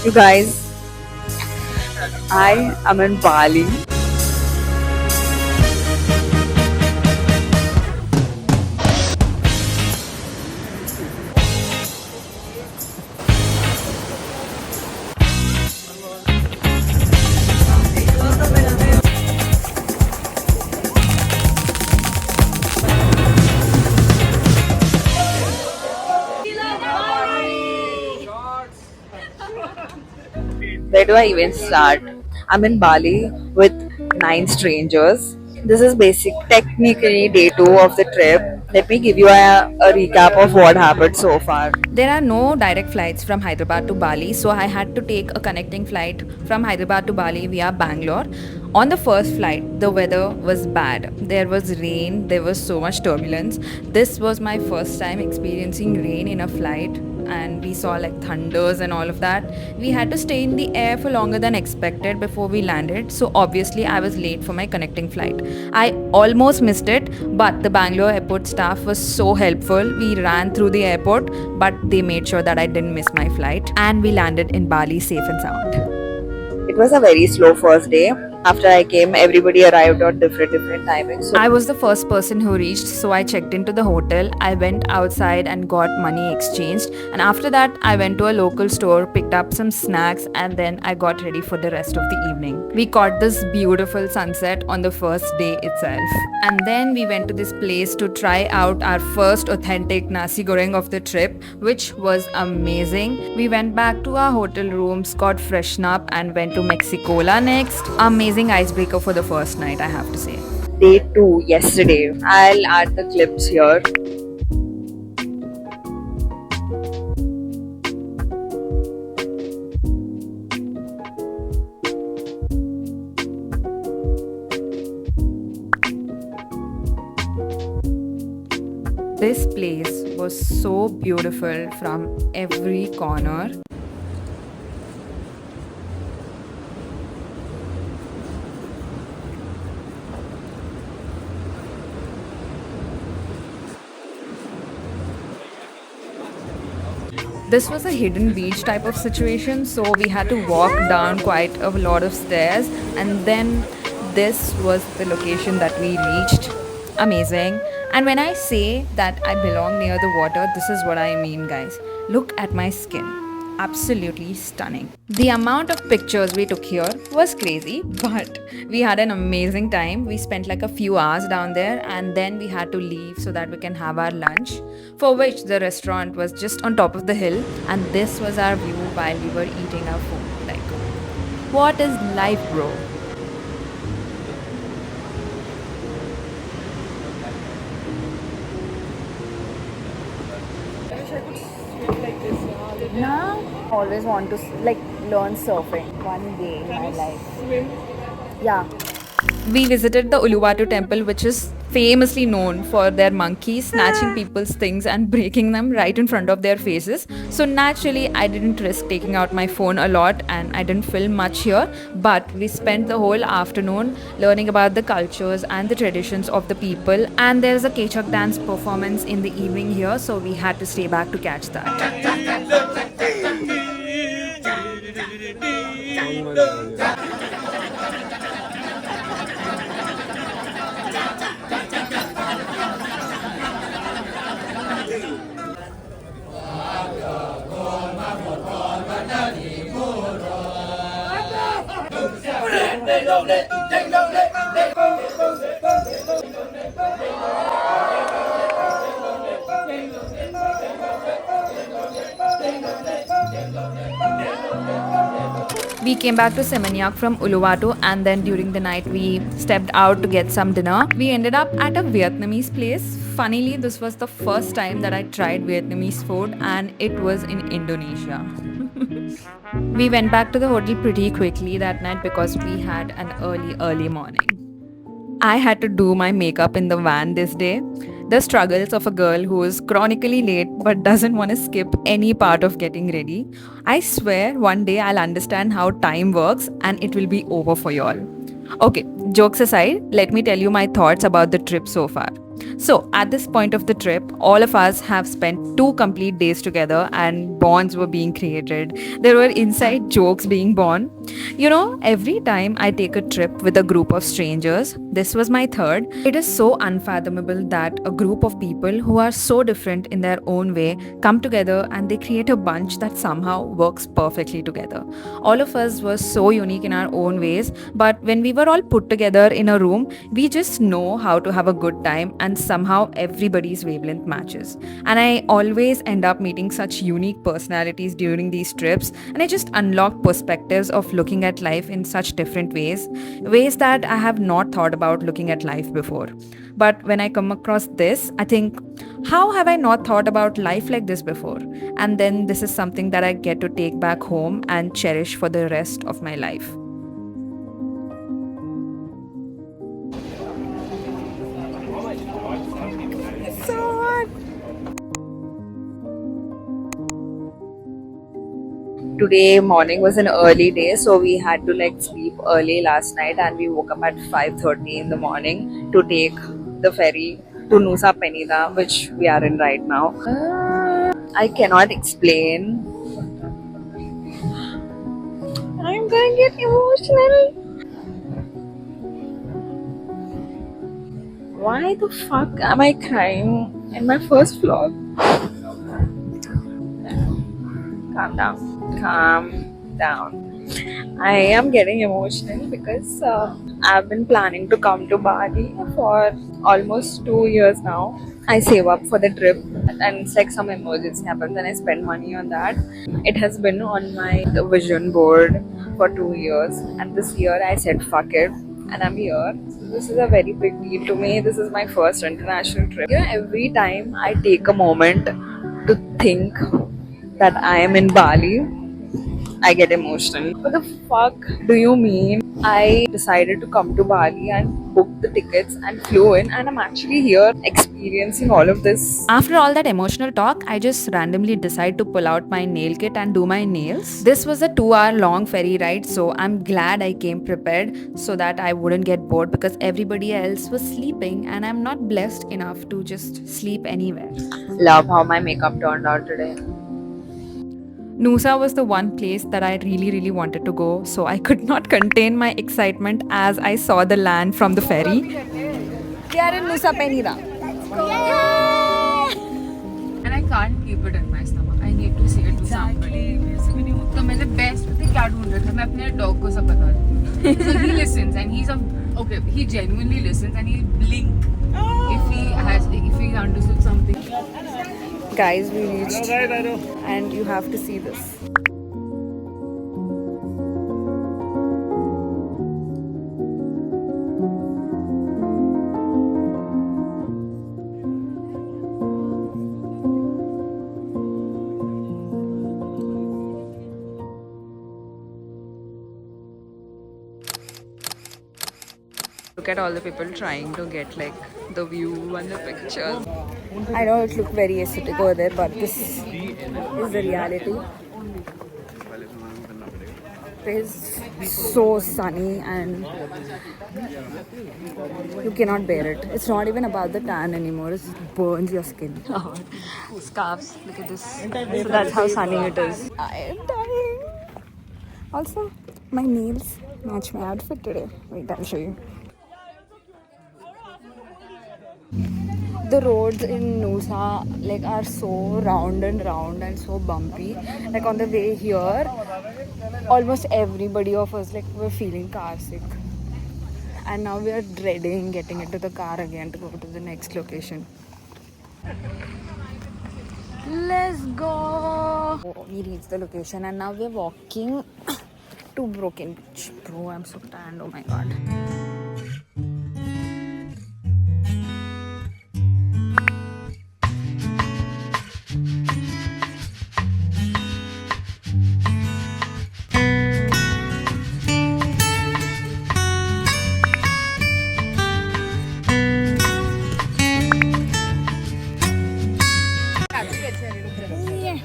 You guys, I am in Bali. Where do I even start? I'm in Bali with 9 strangers. This is technically day 2 of the trip. Let me give you a recap of what happened so far. There are no direct flights from Hyderabad to Bali, so I had to take a connecting flight from Hyderabad to Bali via Bangalore. On the first flight, the weather was bad. There was rain, there was so much turbulence. This was my first time experiencing rain in a flight, and we saw like thunders and all of that. We had to stay in the air for longer than expected before we landed, so obviously I was late for my connecting flight. I almost missed it, but the Bangalore airport staff was so helpful. We ran through the airport, but they made sure that I didn't miss my flight, and we landed in Bali safe and sound. It was a very slow first day. After I came, everybody arrived on different timings. So I was the first person who reached, so I checked into the hotel. I went outside and got money exchanged, and after that, I went to a local store, picked up some snacks, and then I got ready for the rest of the evening. We caught this beautiful sunset on the first day itself, and then we went to this place to try out our first authentic nasi goreng of the trip, which was amazing. We went back to our hotel rooms, got freshened up, and went to Mexicola next. Amazing icebreaker for the first night, I have to say. day 2 yesterday. I'll add the clips here. This place was so beautiful from every corner. This was a hidden beach type of situation, so we had to walk down quite a lot of stairs, and then this was the location that we reached. Amazing. And when I say that I belong near the water, this is what I mean, guys. Look at my skin. Absolutely stunning. The amount of pictures we took here was crazy, but we had an amazing time. We spent like a few hours down there, and then we had to leave so that we can have our lunch, for which the restaurant was just on top of the hill, and this was our view while we were eating our food. Like, what is life, bro? Now, always want to like learn surfing one day in my life. Yeah. We visited the Uluwatu temple, which is famously known for their monkeys snatching people's things and breaking them right in front of their faces. So naturally, I didn't risk taking out my phone a lot, and I didn't film much here. But we spent the whole afternoon learning about the cultures and the traditions of the people. And there's a Kechak dance performance in the evening here, so we had to stay back to catch that. We came back to Seminyak from Uluwatu, and then during the night we stepped out to get some dinner. We ended up at a Vietnamese place. Funnily, this was the first time that I tried Vietnamese food, and it was in Indonesia. We went back to the hotel pretty quickly that night because we had an early morning. I had to do my makeup in the van this day. The struggles of a girl who is chronically late but doesn't want to skip any part of getting ready. I swear one day I'll understand how time works and it will be over for y'all. Okay, jokes aside, let me tell you my thoughts about the trip so far. So, at this point of the trip, all of us have spent 2 complete days together and bonds were being created. There were inside jokes being born. You know, every time I take a trip with a group of strangers, this was my third, it is so unfathomable that a group of people who are so different in their own way come together and they create a bunch that somehow works perfectly together. All of us were so unique in our own ways, but when we were all put together in a room, we just know how to have a good time and somehow everybody's wavelength matches. And I always end up meeting such unique personalities during these trips, and I just unlock perspectives of looking at life in such different ways, ways that I have not thought about looking at life before. But when I come across this, I think, how have I not thought about life like this before? And then this is something that I get to take back home and cherish for the rest of my life. Today morning was an early day, so we had to like sleep early last night, and we woke up at 5:30 in the morning to take the ferry to Nusa Penida, which we are in right now. I cannot explain. I'm gonna get emotional. Why the fuck am I crying in my first vlog? Calm down. Calm down. I am getting emotional because I've been planning to come to Bali for almost 2 years now. I save up for the trip, and it's like some emergency happens and I spend money on that. It has been on my vision board for 2 years, and this year I said fuck it, and I'm here. This is a very big deal to me. This is my first international trip. You know, every time I take a moment to think that I am in Bali, I get emotional. What the fuck do you mean? I decided to come to Bali and book the tickets and flew in, and I'm actually here experiencing all of this. After all that emotional talk, I just randomly decide to pull out my nail kit and do my nails. This was a 2 hour long ferry ride, so I'm glad I came prepared so that I wouldn't get bored because everybody else was sleeping and I'm not blessed enough to just sleep anywhere. Love how my makeup turned out today. Nusa was the one place that I really wanted to go, so I could not contain my excitement as I saw the land from the ferry. We are in Nusa Penida. And I can't keep it in my stomach. I need to say it to somebody. तो मैंने best पता है क्या ढूंढ रहा था मैं अपने dog को सब बता दूँ. So he listens and he genuinely listens and he'll blink if he understood something. Guys, we reached and you have to see this. Look at all the people trying to get like the view and the pictures. I know it looked very aesthetic over there, but this is the reality. It is so sunny and you cannot bear it. It's not even about the tan anymore, it burns your skin. Scarves, look at this. So that's how sunny it is. I am dying. Also, my nails match my outfit today. Wait, I'll show you. The roads in Nusa like are so round and so bumpy. Like on the way here, almost everybody of us like were feeling car sick, and now we are dreading getting into the car again to go to the next location. Let's go. We reached the location and now we're walking to Broken Beach. Bro, I'm so tanned. Oh my god.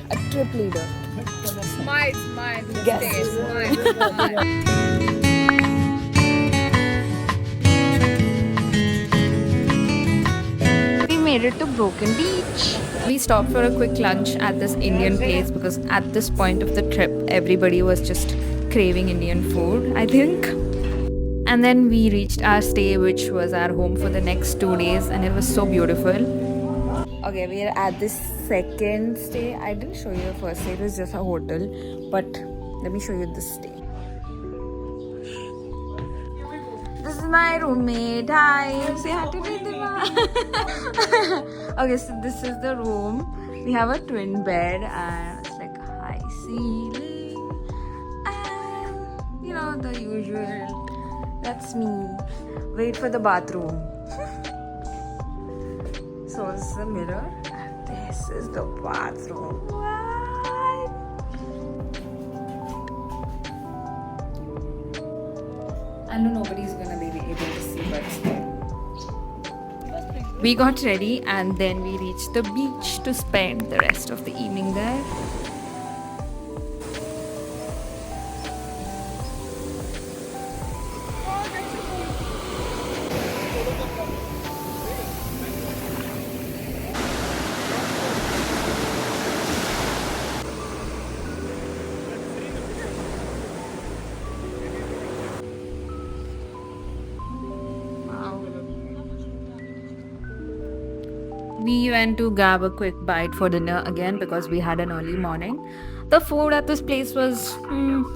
A trip leader. Smile. Guess. Smile. made it to Broken Beach. We stopped for a quick lunch at this Indian place because at this point of the trip, everybody was just craving Indian food, I think. And then we reached our stay, which was our home for the next 2 days, and it was so beautiful. Okay, we are at this second stay. I didn't show you the first stay, it was just a hotel, but let me show you this stay. This is my roommate. Hi, say hi to Ridhima. Okay, so this is the room. We have a twin bed and it's like high ceiling, and you know, the usual. That's me. Wait for the bathroom. So this is the mirror and this is the bathroom. What? I know nobody's gonna be able to see, but still. We got ready and then we reached the beach to spend the rest of the evening there. We went to grab a quick bite for dinner again because we had an early morning. The food at this place was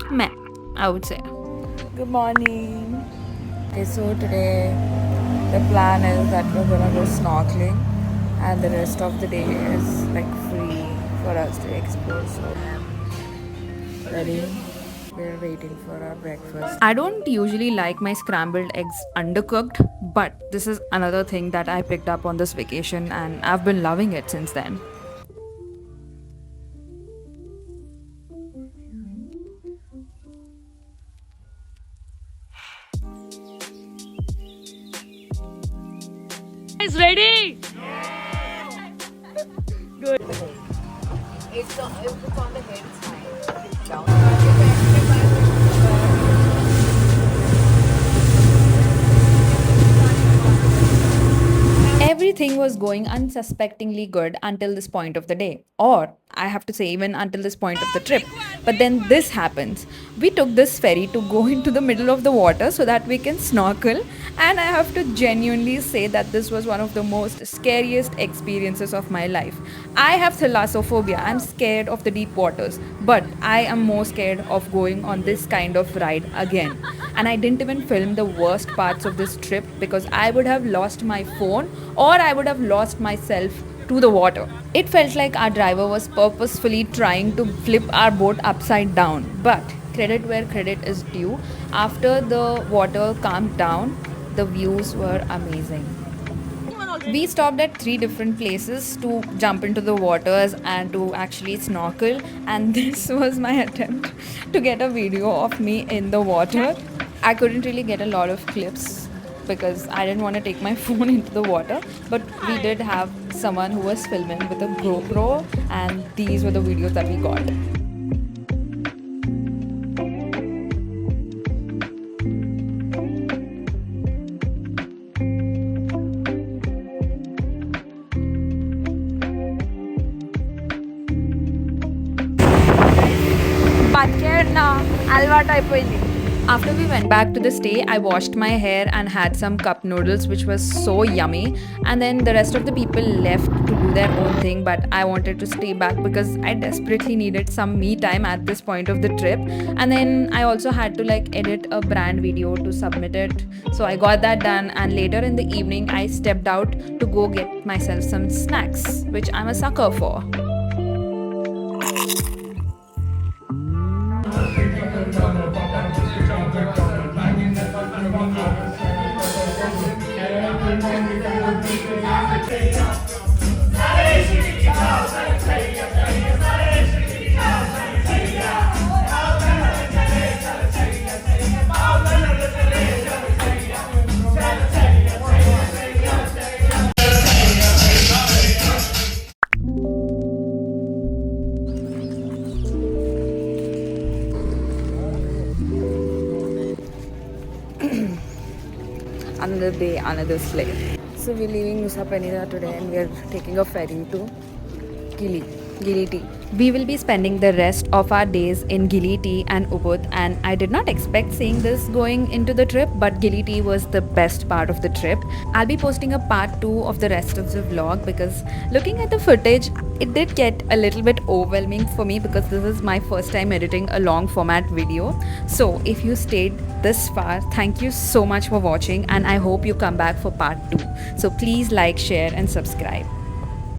meh, I would say. Good morning. Okay, so today the plan is that we're gonna go snorkeling and the rest of the day is like free for us to explore. So I'm ready. We're waiting for our breakfast. I don't usually like my scrambled eggs undercooked, but this is another thing that I picked up on this vacation and I've been loving it since then. Is ready? Good. It's on the head, it's fine. Down. Everything was going unsuspectingly good until this point of the day. Or, I have to say, even until this point of the trip. But then this happens. We took this ferry to go into the middle of the water so that we can snorkel. And I have to genuinely say that this was one of the most scariest experiences of my life. I have thalassophobia. I'm scared of the deep waters. But I am more scared of going on this kind of ride again. And I didn't even film the worst parts of this trip because I would have lost my phone or I would have lost myself to the water. It felt like our driver was purposefully trying to flip our boat upside down. But credit where credit is due, after the water calmed down, the views were amazing. We stopped at 3 different places to jump into the waters and to actually snorkel, and this was my attempt to get a video of me in the water. I couldn't really get a lot of clips because I didn't want to take my phone into the water, but we did have someone who was filming with a GoPro, and these were the videos that we got. After we went back to the stay, I washed my hair and had some cup noodles, which was so yummy. And then the rest of the people left to do their own thing, but I wanted to stay back because I desperately needed some me time at this point of the trip. And then I also had to edit a brand video to submit it. So I got that done, and later in the evening, I stepped out to go get myself some snacks, which I'm a sucker for. Another day, another slay. So we're leaving Nusa Penida today and we're taking a ferry to Gili. We will be spending the rest of our days in Gili and Ubud, and I did not expect seeing this going into the trip, but Gili was the best part of the trip. I'll be posting a part 2 of the rest of the vlog because looking at the footage, it did get a little bit overwhelming for me because this is my first time editing a long format video. So if you stayed this far, thank you so much for watching, and I hope you come back for part 2. So please like, share and subscribe.